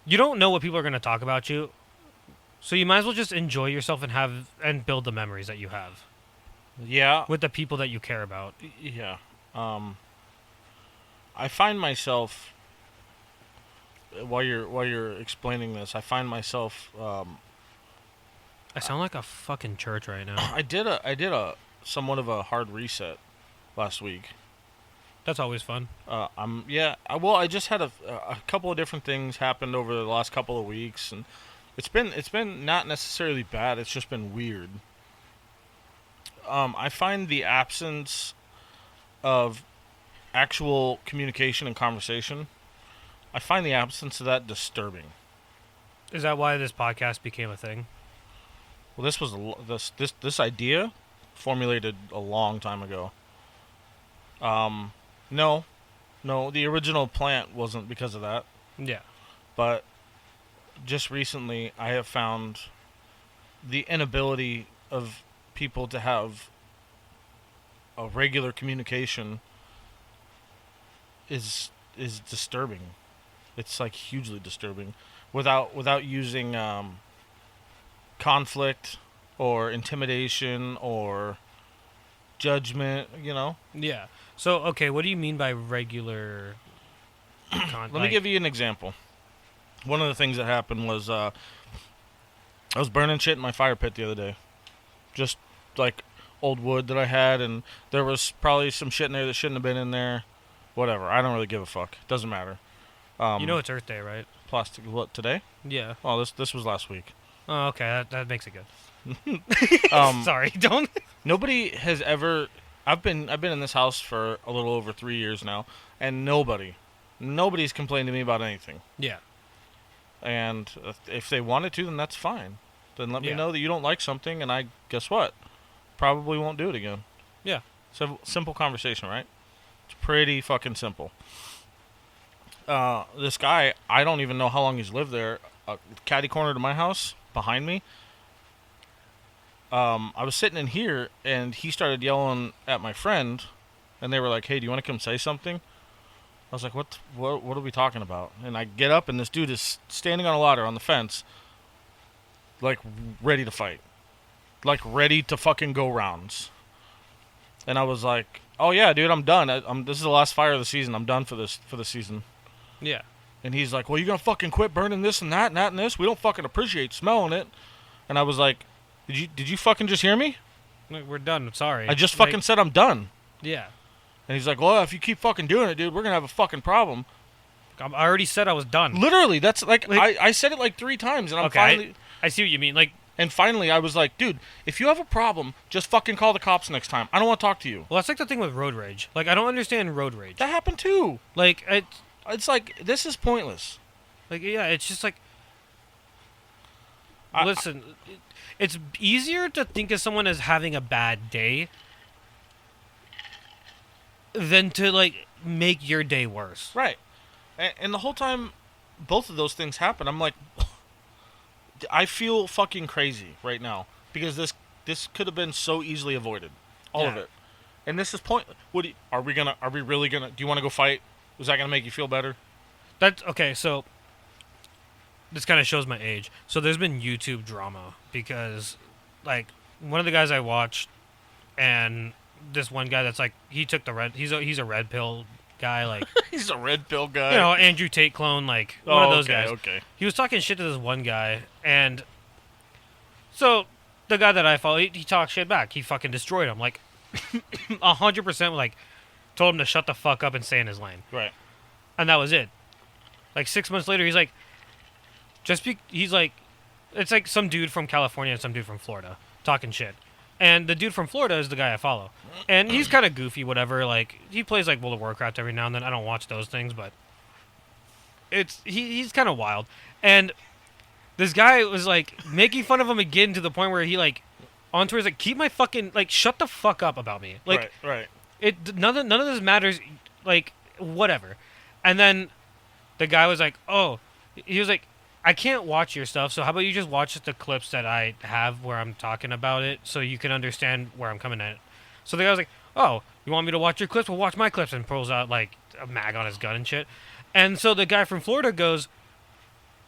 you don't know what people are going to talk about you, so you might as well just enjoy yourself and build the memories that you have yeah. with the people that you care about. Yeah. I find myself while you're explaining this, I find myself I sound like a fucking church right now. I did a somewhat of a hard reset last week. That's always fun. I just had a couple of different things happened over the last couple of weeks, and it's been not necessarily bad. It's just been weird. I find the absence of actual communication and conversation. I find the absence of that disturbing. Is that why this podcast became a thing? Well, this idea formulated a long time ago. No, the original plant wasn't because of that. Yeah. But just recently, I have found the inability of people to have a regular communication is disturbing. It's like hugely disturbing, without using conflict or intimidation or judgment. You know. Yeah. So, okay, what do you mean by regular Let me give you an example. One of the things that happened was I was burning shit in my fire pit the other day. Just like old wood that I had, and there was probably some shit in there that shouldn't have been in there. Whatever. I don't really give a fuck. Doesn't matter. You know it's Earth Day, right? Plastic. What, today? Yeah. Oh, this was last week. Oh, okay. That makes it good. Sorry, don't... Nobody has ever... I've been in this house for a little over 3 years now, and nobody's complained to me about anything. Yeah. And if they wanted to, then that's fine. Then let me Yeah. know that you don't like something, and I guess what? Probably won't do it again. Yeah. So simple conversation, right? It's pretty fucking simple. This guy, I don't even know how long he's lived there. Catty corner to my house, behind me. I was sitting in here, and he started yelling at my friend, and they were like, "Hey, do you want to come say something?" I was like, "What are we talking about?" And I get up, and this dude is standing on a ladder on the fence, like ready to fight, like ready to fucking go rounds. And I was like, "Oh yeah, dude, I'm done. This is the last fire of the season. I'm done for the season." Yeah. And he's like, "Well, you gonna fucking quit burning this and that and that and this? We don't fucking appreciate smelling it." And I was like, Did you fucking just hear me? We're done. Sorry. I just fucking said I'm done. Yeah. And he's like, "Well, if you keep fucking doing it, dude, we're gonna have a fucking problem." I already said I was done. Literally, that's like I said it like 3 times, and I'm Okay, finally. I see what you mean. Like, And finally, I was like, "Dude, if you have a problem, just fucking call the cops next time. I don't want to talk to you." well, that's like the thing with road rage. Like, I don't understand road rage. That happened too. Like, It's like this is pointless. yeah, it's just like, I- listen, it's easier to think of someone as having a bad day than to like make your day worse. Right. And the whole time both of those things happen, I'm like, I feel fucking crazy right now because this could have been so easily avoided, all of Yeah. it. And this is are we really gonna? Do you want to go fight? Is that gonna make you feel better? That's okay. So this kind of shows my age. So there's been YouTube drama because, like, one of the guys I watched, and this one guy that's like he took the red. He's a red pill guy, like He's a red pill guy. you know, Andrew Tate clone, like one of those guys. Okay. He was talking shit to this one guy, and so the guy that I follow, he talked shit back. He fucking destroyed him, like 100%. Like told him to shut the fuck up and stay in his lane. Right. And that was it. Like 6 months later, he's like, he's like, it's like some dude from California and some dude from Florida talking shit. And the dude from Florida is the guy I follow. And he's kind of goofy, whatever. Like, he plays like World of Warcraft every now and then. I don't watch those things, but he's kind of wild. And this guy was like making fun of him again to the point where he like on Twitter's like, keep my fucking like shut the fuck up about me. Like, right. None of this matters. Like, whatever. And then the guy was like, oh, he was like, I can't watch your stuff, so how about you just watch the clips that I have where I'm talking about it so you can understand where I'm coming at. So the guy was like, oh, you want me to watch your clips? Well, watch my clips, and pulls out like a mag on his gun and shit. And so the guy from Florida goes,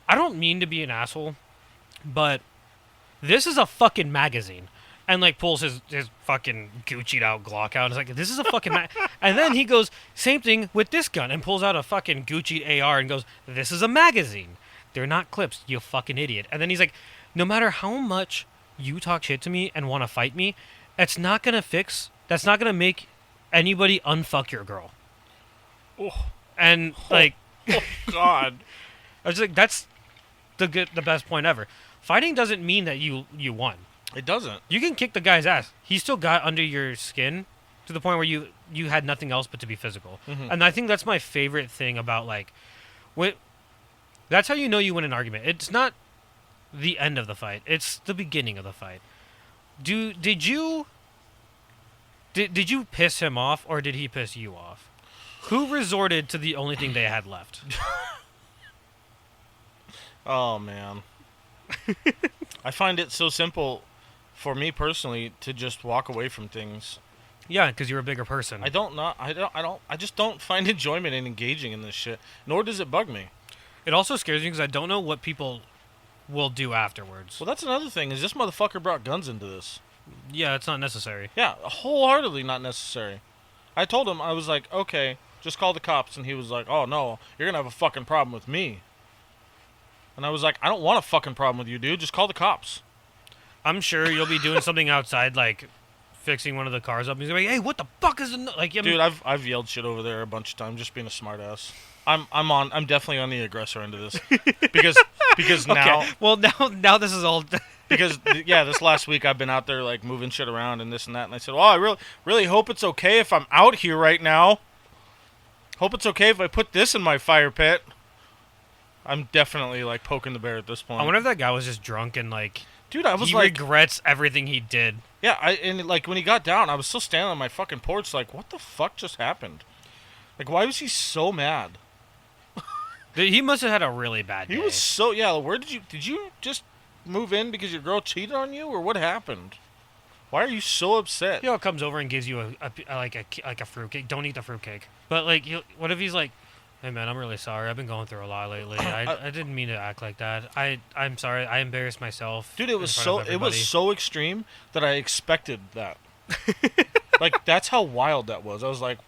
I don't mean to be an asshole, but this is a fucking magazine. And like pulls his fucking Gucci'd out Glock out and is like, this is a fucking And then he goes, same thing with this gun, and pulls out a fucking Gucci AR and goes, this is a magazine. They're not clips, you fucking idiot. And then he's like, no matter how much you talk shit to me and want to fight me, that's not going to make anybody unfuck your girl. Oh. And like, oh God. I was like, that's the best point ever. Fighting doesn't mean that you won. It doesn't. You can kick the guy's ass. He still got under your skin to the point where you had nothing else but to be physical. Mm-hmm. And I think that's my favorite thing about like, that's how you know you win an argument. It's not the end of the fight. It's the beginning of the fight. Did you piss him off, or did he piss you off? Who resorted to the only thing they had left? Oh, man. I find it so simple for me personally to just walk away from things. Yeah, because you're a bigger person. I just don't find enjoyment in engaging in this shit. Nor does it bug me. It also scares me because I don't know what people will do afterwards. Well, that's another thing, is this motherfucker brought guns into this. Yeah, it's not necessary. Yeah, wholeheartedly not necessary. I told him, I was like, okay, just call the cops. And he was like, oh, no, you're going to have a fucking problem with me. And I was like, I don't want a fucking problem with you, dude. Just call the cops. I'm sure you'll be doing something outside, like fixing one of the cars up. And he's like, hey, what the fuck is it? Like, dude, I've yelled shit over there a bunch of times, just being a smartass. I'm definitely on the aggressor end of this because now. Okay. Well, now this is all. Because this last week I've been out there like moving shit around and this and that, and I said, well, I really hope it's okay if I'm out here right now. Hope it's okay if I put this in my fire pit. I'm definitely like poking the bear at this point. I wonder if that guy was just drunk and like, dude, I was he like, regrets everything he did. Yeah, and like when he got down, I was still standing on my fucking porch, like, what the fuck just happened? Like, why was he so mad? He must have had a really bad day. He was where did you just move in because your girl cheated on you, or what happened? Why are you so upset? He comes over and gives you a fruitcake. Don't eat the fruitcake. But like, what if he's like, hey man, I'm really sorry. I've been going through a lot lately. I didn't mean to act like that. I'm sorry. I embarrassed myself. Dude, it was so extreme that I expected that. Like, that's how wild that was. I was like,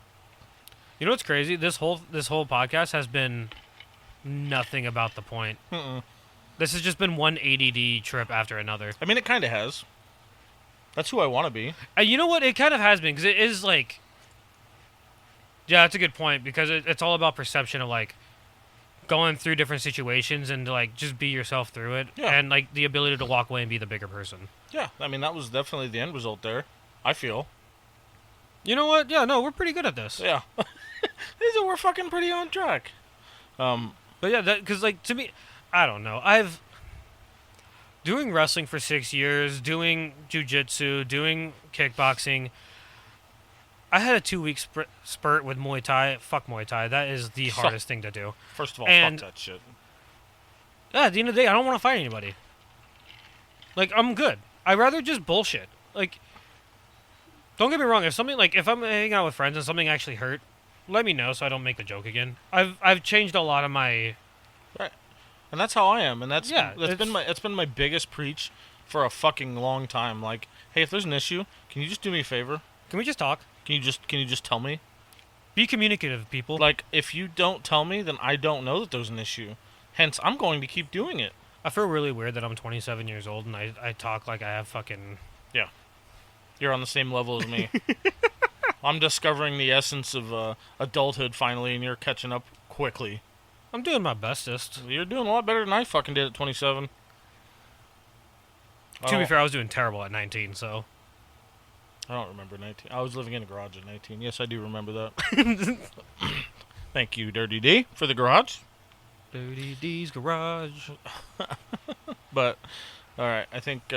you know what's crazy? This whole podcast has been nothing about the point. Mm-mm. This has just been one ADD trip after another. I mean, it kind of has. That's who I want to be. You know what? It kind of has been, because it is like... Yeah, that's a good point, because it's all about perception of, like, going through different situations and to, like, just be yourself through it. Yeah. And, like, the ability to walk away and be the bigger person. Yeah, I mean, that was definitely the end result there, I feel. You know what? Yeah, no, we're pretty good at this. Yeah. We're fucking pretty on track. But yeah, because, like, to me, I don't know. I've... Doing wrestling for 6 years, doing jiu-jitsu, doing kickboxing... I had a 2-week spurt with Muay Thai. Fuck Muay Thai. That is the hardest thing to do. First of all, fuck that shit. Yeah, at the end of the day, I don't want to fight anybody. Like, I'm good. I'd rather just bullshit. Like, don't get me wrong. If I'm hanging out with friends and something actually hurt, let me know so I don't make the joke again. I've changed a lot of my... Right. And that's how I am. And that's it's been my biggest preach for a fucking long time. Like, hey, if there's an issue, can you just do me a favor? Can we just talk? Can you just tell me? Be communicative, people. Like, if you don't tell me, then I don't know that there's an issue. Hence, I'm going to keep doing it. I feel really weird that I'm 27 years old and I talk like I have fucking... Yeah. You're on the same level as me. I'm discovering the essence of adulthood finally, and you're catching up quickly. I'm doing my bestest. You're doing a lot better than I fucking did at 27. To be fair, I was doing terrible at 19, so. I don't remember 19. I was living in a garage at 19. Yes, I do remember that. Thank you, Dirty D, for the garage. Dirty D's garage. But, alright, I think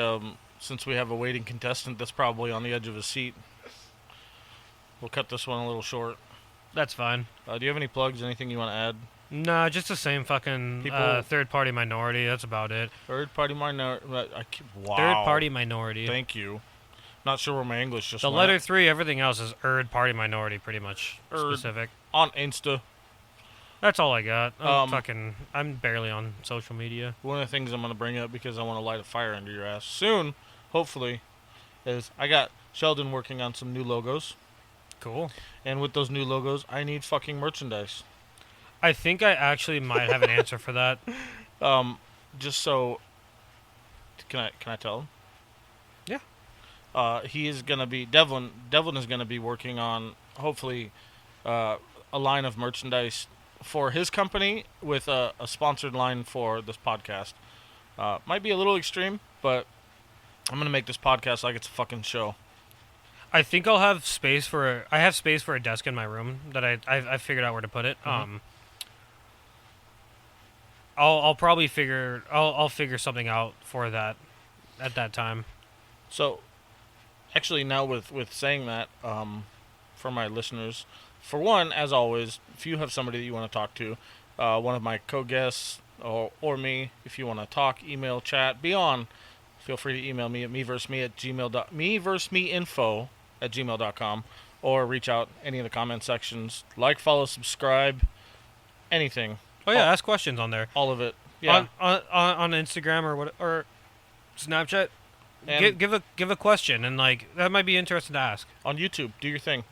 since we have a waiting contestant that's probably on the edge of his seat, we'll cut this one a little short. That's fine. Do you have any plugs, anything you want to add? Nah, just the same fucking third-party minority. That's about it. Third-party minority. Wow. Third-party minority. Thank you. Not sure where my English just The went. letter 3, everything else is third-party minority, pretty much Erd. specific. On Insta. That's all I got. I'm barely on social media. One of the things I'm going to bring up, because I want to light a fire under your ass soon, hopefully, is I got Sheldon working on some new logos. Cool. And with those new logos, I need fucking merchandise. I think I actually might have an answer for that. Just so, can I tell him? Yeah. He is gonna be Devlyn is gonna be working on hopefully a line of merchandise for his company with a sponsored line for this podcast. Might be a little extreme, but I'm gonna make this podcast like it's a fucking show. I think I'll have space for. I have space for a desk in my room that I figured out where to put it. Mm-hmm. I'll probably figure. I'll figure something out for that at that time. So, actually, now with saying that, for my listeners, for one, as always, if you have somebody that you want to talk to, one of my co-guests or me, if you want to talk, email, chat, be on, feel free to email me at meversemeinfo@gmail.com, or reach out any of the comment sections. Like, follow, subscribe, anything. Oh yeah, ask questions on there. All of it. Yeah. On Instagram or Snapchat. And Give a question, and like that might be interesting to ask. on YouTube, do your thing.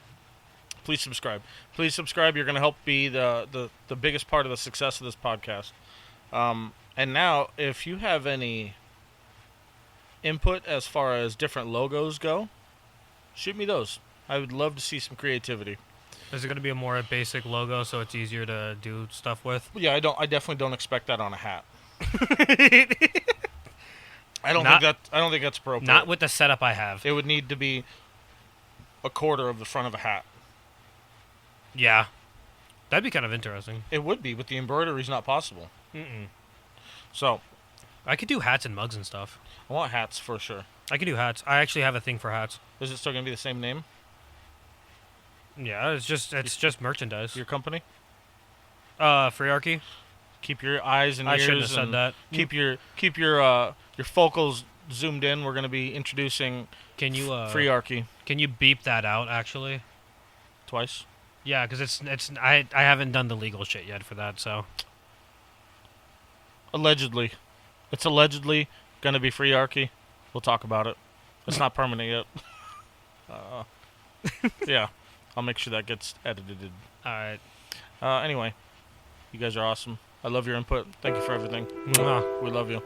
Please subscribe. Please subscribe. You're going to help be the biggest part of the success of this podcast. And now, if you have any input as far as different logos go, shoot me those. I would love to see some creativity. Is it going to be a more basic logo so it's easier to do stuff with? Yeah, I definitely don't expect that on a hat. I don't think that's appropriate. Not with the setup I have. It would need to be a quarter of the front of a hat. Yeah. That'd be kind of interesting. It would be, but the embroidery's not possible. Mm-mm. So, I could do hats and mugs and stuff. I want hats for sure. I could do hats. I actually have a thing for hats. Is it still going to be the same name? Yeah, it's just merchandise. Your company? Freearchy. Keep your eyes and ears. I shouldn't have said and that. Keep your focals zoomed in. We're going to be introducing Can you Freearchy Can you beep that out actually? twice. Yeah, because I haven't done the legal shit yet for that, so. Allegedly. It's allegedly going to be Freearchy. We'll talk about it. It's not permanent yet. Yeah. I'll make sure that gets edited. All right. Anyway, you guys are awesome. I love your input. Thank you for everything. Mwah. We love you.